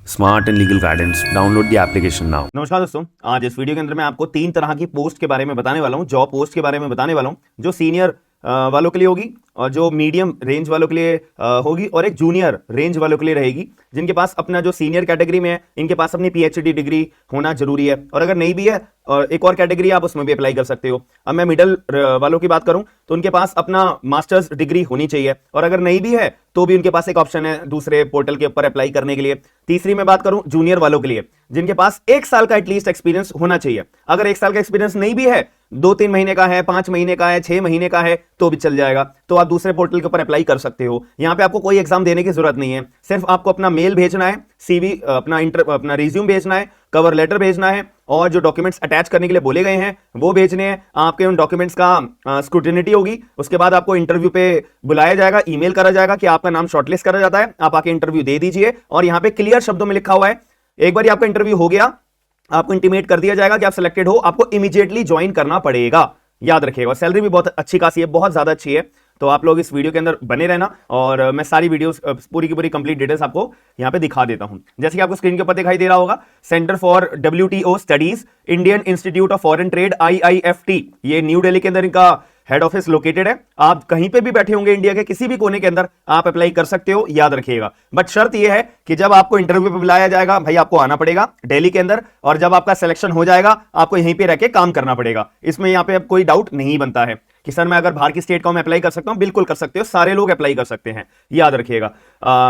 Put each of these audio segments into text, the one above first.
Smart and legal guidance, download the application now. नमस्कार दोस्तों, आज इस वीडियो के अंदर मैं आपको 3 तरह की पोस्ट के बारे में बताने वाला हूं, जॉब पोस्ट के बारे में बताने वाला हूं, जो सीनियर वालों के लिए होगी और जो मीडियम रेंज वालों के लिए होगी और एक जूनियर रेंज वालों के लिए रहेगी। जिनके पास अपना जो सीनियर कैटेगरी में है, इनके पास अपनी पीएचडी डिग्री होना जरूरी है, और अगर नहीं भी है और एक और कैटेगरी आप उसमें भी अप्लाई कर सकते हो। अब मैं मिडिल वालों की बात करूं तो उनके पास अपना मास्टर्स डिग्री होनी चाहिए, और अगर नहीं भी है तो भी उनके पास एक ऑप्शन है दूसरे पोर्टल के ऊपर अप्लाई करने के लिए। तीसरी मैं बात करूं जूनियर वालों के लिए, जिनके पास 1 साल का एटलीस्ट एक्सपीरियंस होना चाहिए। अगर 1 साल का एक्सपीरियंस नहीं भी है, 2-3 महीने का है, 5 महीने का है, 6 महीने का है, तो भी चल जाएगा। तो आप दूसरे पोर्टल के ऊपर अप्लाई कर सकते हो। यहां पे आपको कोई एग्जाम देने की जरूरत नहीं है, सिर्फ आपको अपना मेल भेजना है, सीवी अपना रिज्यूम भेजना है, कवर लेटर भेजना है, और जो डॉक्यूमेंट्स अटैच करने के लिए बोले गए हैं वो भेजने हैं। आपके उन डॉक्यूमेंट्स का स्क्रूटिनिटी होगी, उसके बाद आपको इंटरव्यू पे बुलाया जाएगा, ईमेल करा जाएगा कि आपका नाम शॉर्टलिस्ट करा जाता है, आप आके इंटरव्यू दे दीजिए। और यहां पे क्लियर शब्दों में लिखा हुआ है, एक बार आपका इंटरव्यू हो गया, आपको इंटीमेट कर दिया जाएगा कि आप सिलेक्टेड हो, आपको इमीडिएटली ज्वाइन करना पड़ेगा। याद रखिएगा, सैलरी भी बहुत अच्छी खासी है, बहुत ज्यादा अच्छी है। तो आप लोग इस वीडियो के अंदर बने रहना, और मैं सारी वीडियोस पूरी की पूरी कंप्लीट डिटेल्स आपको यहां पे दिखा देता हूं। जैसे कि आपको स्क्रीन के ऊपर दिखाई दे रहा होगा, centre for WTO studies, Indian institute of foreign trade, IIFT, ये न्यू दिल्ली के अंदर इनका हेड ऑफिस लोकेटेड है। आप कहीं पे भी बैठे होंगे इंडिया के किसी भी कोने के अंदर, आप अप्लाई कर सकते हो, याद रखिएगा। बट शर्त यह है कि जब आपको इंटरव्यू पे बुलाया जाएगा, भाई आपको आना पड़ेगा दिल्ली के अंदर, और जब आपका सिलेक्शन हो जाएगा आपको यहीं पे रह के काम करना पड़ेगा। इसमें यहां पे अब कोई डाउट नहीं बनता है कि सर मैं अगर बाहर की स्टेट का मैं अप्लाई कर सकता हूं। बिल्कुल कर सकते हो, सारे लोग अप्लाई कर सकते हैं, याद रखिएगा।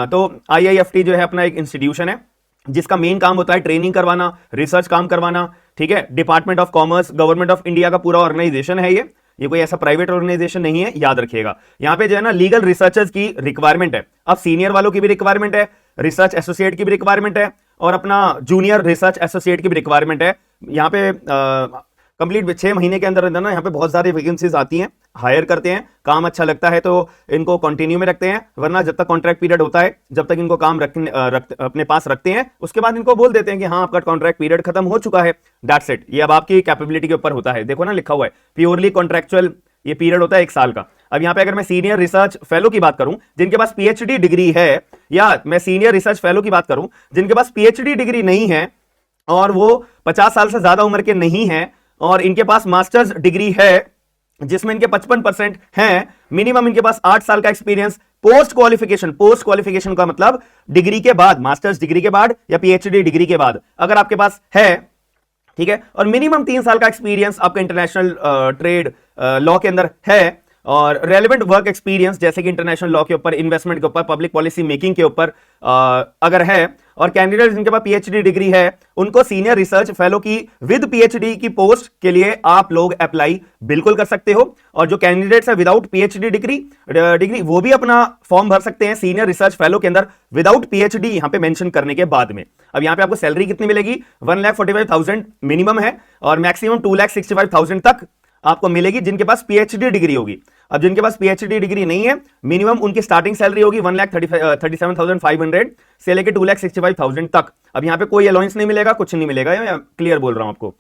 तो IIFT जो है अपना एक इंस्टीट्यूशन है जिसका मेन काम होता है ट्रेनिंग करवाना, रिसर्च काम करवाना। ठीक है, department of commerce, government of India का पूरा ऑर्गेनाइजेशन है ये कोई ऐसा प्राइवेट ऑर्गेनाइजेशन नहीं है, याद रखिएगा। यहां पे जो है ना लीगल रिसर्चर्स की रिक्वायरमेंट है। अब सीनियर वालों की भी रिक्वायरमेंट है, रिसर्च एसोसिएट की भी रिक्वायरमेंट है, और अपना जूनियर रिसर्च एसोसिएट की भी रिक्वायरमेंट है। यहां पे कंप्लीट 6 महीने के अंदर ना यहाँ पे बहुत सारी वैकेंसीज आती हैं, हायर करते हैं, काम अच्छा लगता है तो इनको कंटिन्यू में रखते हैं, वरना जब तक कॉन्ट्रैक्ट पीरियड होता है, जब तक इनको काम अपने पास रखते हैं, उसके बाद इनको बोल देते हैं कि हाँ आपका कॉन्ट्रैक्ट पीरियड खत्म हो चुका है, दैट्स इट। ये अब आपकी कैपेबिलिटी के ऊपर होता है। देखो ना लिखा हुआ है प्योरली कॉन्ट्रैक्चुअल, ये पीरियड होता है 1 साल का। अब यहाँ पे अगर मैं सीनियर रिसर्च फेलो की बात करूं जिनके पास PhD डिग्री है, या मैं सीनियर रिसर्च फेलो की बात करूं जिनके पास PhD डिग्री नहीं है और वो 50 साल से ज्यादा उम्र के नहीं है, और इनके पास मास्टर्स डिग्री है जिसमें इनके 55% हैं, मिनिमम इनके पास 8 साल का एक्सपीरियंस पोस्ट क्वालिफिकेशन का मतलब डिग्री के बाद, मास्टर्स डिग्री के बाद या PhD डिग्री के बाद अगर आपके पास है, ठीक है, और मिनिमम 3 साल का एक्सपीरियंस आपका इंटरनेशनल ट्रेड लॉ के अंदर है, और रेलेवेंट वर्क एक्सपीरियंस जैसे कि इंटरनेशनल लॉ के ऊपर, इन्वेस्टमेंट के ऊपर, पब्लिक पॉलिसी मेकिंग के ऊपर अगर है, और कैंडिडेट जिनके पास PhD डिग्री है उनको सीनियर रिसर्च फेलो की विद PhD की पोस्ट के लिए आप लोग अप्लाई बिल्कुल कर सकते हो। और जो कैंडिडेट्स है विदाउट PhD डिग्री वो भी अपना फॉर्म भर सकते हैं सीनियर रिसर्च फेलो के अंदर विदाउट PhD यहां पे मेंशन करने के बाद में। अब यहां पे आपको सैलरी कितनी मिलेगी, 1,45,000 मिनिमम है, और मैक्सिमम 2,65,000 तक आपको मिलेगी जिनके पास PhD डिग्री होगी। अब जिनके पास PhD डिग्री नहीं है, मिनिमम उनकी स्टार्टिंग सैलरी होगी 1,37,500 से लेकर 2,65,000 तक। अब यहां पे कोई अलाउंस नहीं मिलेगा, कुछ नहीं मिलेगा, मैं क्लियर बोल रहा हूं आपको,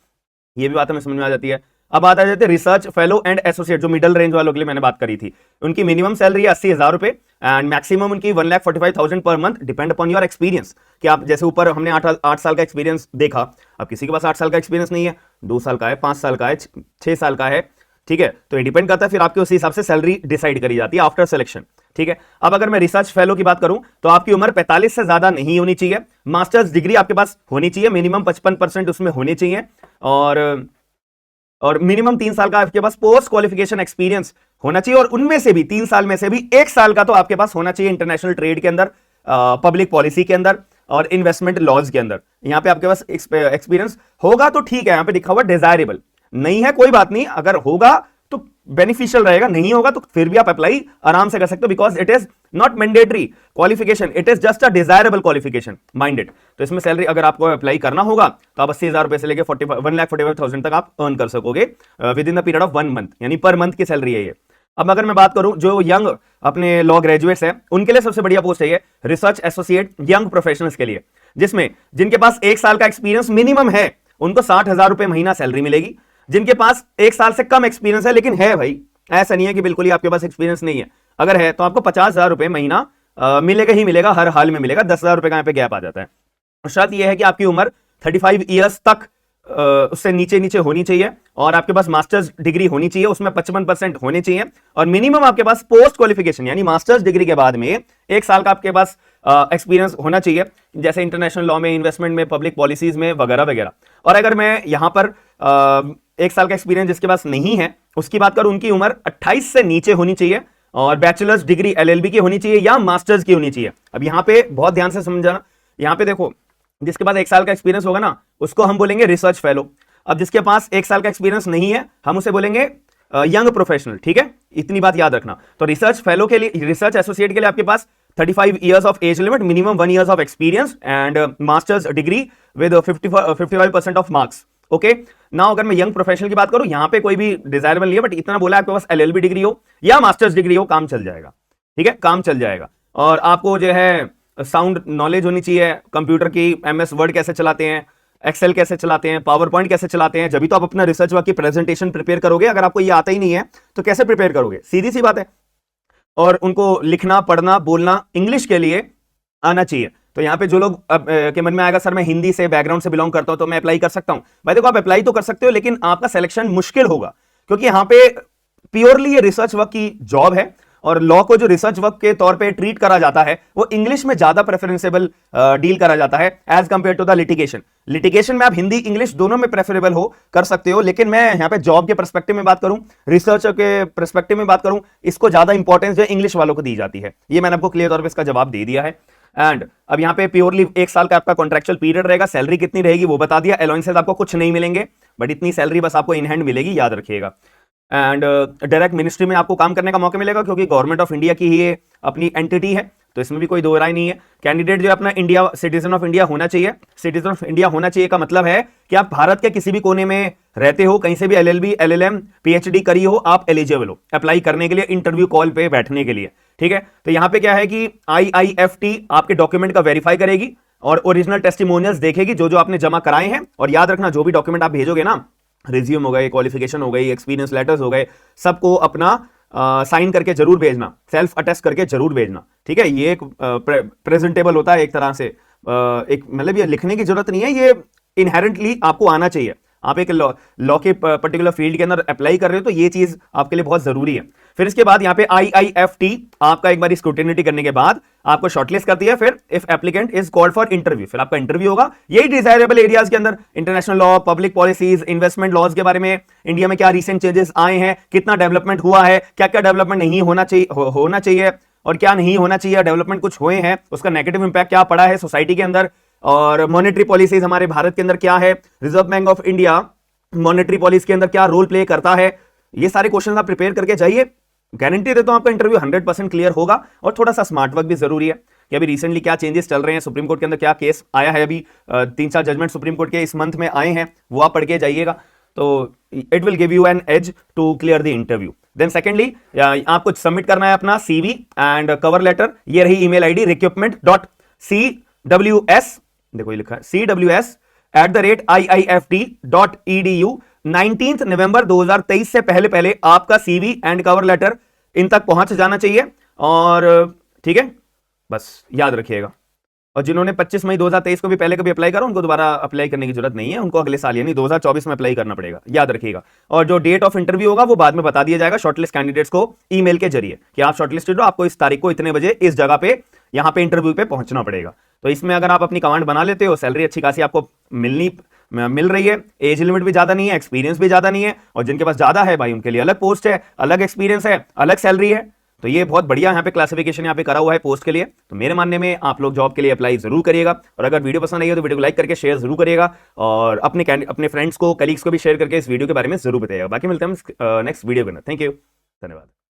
ये भी बात हमें समझ में आ जाती है। अब बात आ जाती है रिसर्च फेलो एंड एसोसिएट, जो मिडिल रेंज वालों के लिए मैंने बात करी थी। उनकी मिनिमम सैलरी है 80,000 रुपए, एंड मैक्सिमम उनकी 1,45,000 per month, depend upon your experience. कि आप जैसे ऊपर हमने 8 साल का एक्सपीरियंस देखा, अब किसी के पास 8 साल का एक्सपीरियंस नहीं है, 2 साल का है, 5 साल का है, 6 साल का है, ठीक है, तो ये डिपेंड करता है, फिर आपके उसी हिसाब से सैलरी डिसाइड करी जाती है आफ्टर सिलेक्शन। ठीक है, अब अगर मैं रिसर्च फेलो की बात करूं तो आपकी उम्र 45 से ज्यादा नहीं होनी चाहिए, मास्टर्स डिग्री आपके पास होनी चाहिए, मिनिमम 55% उसमें होने चाहिए, और मिनिमम 3 साल का आपके पास पोस्ट क्वालिफिकेशन एक्सपीरियंस होना चाहिए, और उनमें से भी 3 साल में से भी 1 साल का तो आपके पास होना चाहिए इंटरनेशनल ट्रेड के अंदर, पब्लिक पॉलिसी के अंदर और इन्वेस्टमेंट लॉज के अंदर। यहां पे आपके पास एक्सपीरियंस होगा तो ठीक है, यहां पे लिखा हुआ डिजायरेबल, नहीं है कोई बात नहीं, अगर होगा तो बेनिफिशियल रहेगा, नहीं होगा तो फिर भी आप अप्लाई आराम से कर सकते हो, because it is not mandatory qualification, it is just a desirable qualification, minded. तो इसमें सैलरी अगर आपको अप्लाई करना होगा तो आप 80,000 रुपए से लेकर 1,45,000 तक आप अर्न कर सकोगे with in the period of 1 month, यानी पर मंथ की सैलरी है ये। अब अगर मैं बात करूं जो यंग अपने लॉ ग्रेजुएट्स हैं उनके लिए सबसे बढ़िया पोस्ट है ये रिसर्च एसोसिएट यंग प्रोफेशनल्स के लिए, जिसमें जिनके पास 1 साल का एक्सपीरियंस मिनिमम है उनको 60,000 रुपए महीना सैलरी मिलेगी। जिनके पास 1 साल से कम एक्सपीरियंस है, लेकिन है भाई, ऐसा नहीं है कि बिल्कुल ही आपके पास एक्सपीरियंस नहीं है, अगर है तो आपको 50,000 रुपए महीना मिलेगा ही मिलेगा, हर हाल में मिलेगा, 10,000 रुपए का यहाँ पे गैप आ जाता है। और शर्त यह है कि आपकी उम्र 35 ईयर्स तक उससे नीचे नीचे होनी चाहिए और आपके पास मास्टर्स डिग्री होनी चाहिए, उसमें 55% होने चाहिए और मिनिमम आपके पास पोस्ट क्वालिफिकेशन यानी मास्टर्स डिग्री के बाद में 1 साल का आपके पास एक्सपीरियंस होना चाहिए, जैसे इंटरनेशनल लॉ में, इन्वेस्टमेंट में, पब्लिक पॉलिसीज में वगैरह वगैरह। और अगर मैं यहां पर 1 साल का एक्सपीरियंस जिसके पास नहीं है उसकी बात करूं, उनकी उम्र 28 से नीचे होनी चाहिए और बैचलर्स डिग्री LLB की होनी चाहिए या मास्टर्स की होनी चाहिए। अब यहां पे बहुत ध्यान से समझना, यहां पे देखो जिसके पास 1 साल का एक्सपीरियंस होगा ना उसको हम बोलेंगे रिसर्च फेलो। अब जिसके पास 1 साल का एक्सपीरियंस नहीं है हम उसे बोलेंगे यंग प्रोफेशनल। ठीक है, इतनी बात याद रखना। तो रिसर्च फेलो के लिए, रिसर्च एसोसिएट के लिए आपके पास 35 years of age limit, minimum 1 years of experience and masters degree with 55% of marks. Okay, now अगर मैं यंग प्रोफेशनल की बात करूं, यहां पे कोई भी डिजायरेबल नहीं है, बट इतना बोला आपके पास LLB डिग्री हो या मास्टर्स डिग्री हो, काम चल जाएगा। ठीक है, काम चल जाएगा। और आपको जो है साउंड नॉलेज होनी चाहिए कंप्यूटर की, MS वर्ड कैसे चलाते हैं, एक्सेल कैसे चलाते हैं, पावर पॉइंट कैसे चलाते हैं, जब तो आप अपना रिसर्च वर्क की प्रेजेंटेशन प्रिपेयर करोगे। अगर आपको ये आता ही नहीं है तो कैसे प्रिपेयर करोगे, सीधी सी बात है। और उनको लिखना, पढ़ना, बोलना इंग्लिश के लिए आना चाहिए। तो यहाँ पे जो लोग के मन में आएगा सर मैं हिंदी से बैकग्राउंड से बिलोंग करता हूं तो मैं अप्लाई कर सकता हूं, भाई देखो आप अप्लाई तो कर सकते हो लेकिन आपका सिलेक्शन मुश्किल होगा, क्योंकि यहाँ पे प्योरली ये रिसर्च वर्क की जॉब है और लॉ को जो रिसर्च वर्क के तौर पे ट्रीट करा जाता है वो इंग्लिश में ज्यादा प्रेफरेंसेबल डील करा जाता है as compared to the litigation. Litigation में आप हिंदी इंग्लिश दोनों में प्रेफरेबल हो कर सकते हो, लेकिन मैं यहाँ पे जॉब के पर्सपेक्टिव में बात करूं, रिसर्च के पर्सपेक्टिव में बात करूं, इसको ज्यादा इंपॉर्टेंस जो इंग्लिश वालों को दी जाती है। ये मैंने आपको क्लियर तौर पर इसका जवाब दे दिया है। एंड अब यहाँ पे प्योरली 1 साल का आपका कॉन्ट्रेक्चुअल पीरियड रहेगा। सैलरी कितनी रहेगी वो बता दिया, अलाउंसेस आपको कुछ नहीं मिलेंगे, बट इतनी सैलरी बस आपको इन हैंड मिलेगी, याद रखिएगा। एंड डायरेक्ट मिनिस्ट्री में आपको काम करने का मौका मिलेगा, क्योंकि गवर्नमेंट ऑफ इंडिया की ही ये अपनी एंटिटी है, तो इसमें भी कोई दो राय नहीं है। कैंडिडेट जो अपना इंडिया सिटीजन ऑफ इंडिया होना चाहिए। सिटीजन ऑफ इंडिया होना चाहिए का मतलब है कि आप भारत के किसी भी कोने में रहते हो, कहीं से भी LLB LLM PhD करी हो, आप एलिजिबल हो अप्लाई करने के लिए, इंटरव्यू कॉल पे बैठने के लिए। ठीक है, तो यहां पे क्या है कि IIFT आपके डॉक्यूमेंट का वेरीफाई करेगी और ओरिजिनल टेस्टिमोनियल्स देखेगी जो जो आपने जमा कराए हैं। और याद रखना जो भी डॉक्यूमेंट आप भेजोगे ना, रिज्यूम हो गए, क्वालिफिकेशन हो गई, एक्सपीरियंस लेटर्स हो गए, सबको अपना साइन करके जरूर भेजना, सेल्फ अटेस्ट करके जरूर भेजना। ठीक है, ये एक प्रेजेंटेबल होता है एक तरह से, एक मतलब ये लिखने की जरूरत नहीं है, ये इनहेरेंटली आपको आना चाहिए। आप एक लॉ के पर्टिकुलर फील्ड के अंदर अप्लाई कर रहे हो तो ये चीज आपके लिए बहुत जरूरी है। फिर इसके बाद यहाँ पे IIFT आपका एक बार स्क्रूटिनिटी करने के बाद आपको शॉर्टलिस्ट करती है। फिर if applicant is called for interview, फिर आपका इंटरव्यू होगा। यही डिजायरेबल एरियाज के अंदर international law, public policies, investment laws के बारे में, इंडिया में क्या रिसेंट चेंजेस आए हैं, कितना डेवलपमेंट हुआ है, क्या क्या डेवलपमेंट नहीं होना चाहिए और क्या नहीं होना चाहिए, डेवलपमेंट कुछ हुए हैं उसका नेगेटिव इंपैक्ट क्या पड़ा है सोसाइटी के अंदर, और मॉनेटरी पॉलिसीज हमारे भारत के अंदर क्या है, reserve bank of India monetary policy के अंदर क्या रोल प्ले करता है, ये सारे क्वेश्चन आप प्रिपेयर करके जाइए। गारंटी देता हूं आपका इंटरव्यू 100% क्लियर होगा। और थोड़ा सा स्मार्ट वर्क भी जरूरी है कि अभी रिसेंटली क्या चेंजेस चल रहे हैं, सुप्रीम कोर्ट के अंदर क्या केस आया है, अभी 3-4 जजमेंट सुप्रीम कोर्ट के इस मंथ में आए हैं, वो आप पढ़ के जाइएगा, तो it will give you an edge to clear the interview. Then secondly आपको सबमिट करना है अपना CV एंड कवर लेटर। ये रही ईमेल ID recruitment.cws, देखो ये लिखा है cws@iift.edu। 19 नवंबर 2023 से पहले पहले आपका CV एंड कवर लेटर इन तक पहुंच जाना चाहिए। और ठीक है, बस याद रखिएगा। और जिन्होंने 25 मई 2023 को भी पहले कभी अप्लाई करा, उनको दोबारा अप्लाई करने की जरूरत नहीं है, उनको अगले साल यानी 2024 में अप्लाई करना पड़ेगा, याद रखिएगा। और जो डेट ऑफ इंटरव्यू होगा वो बाद में बता दिया जाएगा शॉर्टलिस्ट कैंडिडेट्स को ईमेल के जरिए कि आप शॉर्टलिस्टेड हो, आपको इस तारीख को इतने बजे इस जगह पे यहाँ पे इंटरव्यू पे पहुंचना पड़ेगा। तो इसमें अगर आप अपनी कमांड बना लेते हो, सैलरी अच्छी खासी आपको मिल रही है, एज लिमिट भी ज्यादा नहीं है, एक्सपीरियंस भी ज्यादा नहीं है, और जिनके पास ज्यादा है भाई उनके लिए अलग पोस्ट है, अलग एक्सपीरियंस है, अलग सैलरी है। तो ये बहुत बढ़िया यहाँ पे क्लासिफिकेशन यहाँ पे करा हुआ है पोस्ट के लिए। तो मेरे मानने में आप लोग जॉब के लिए अप्लाई जरूर करिएगा। और अगर वीडियो पसंद आई हो तो वीडियो को लाइक करके शेयर जरूर करिएगा, और अपने फ्रेंड्स को, कलीग्स को भी शेयर करके इस वीडियो के बारे में जरूर बताइएगा। बाकी मिलते हैं नेक्स्ट वीडियो के अंदर। थैंक यू, धन्यवाद।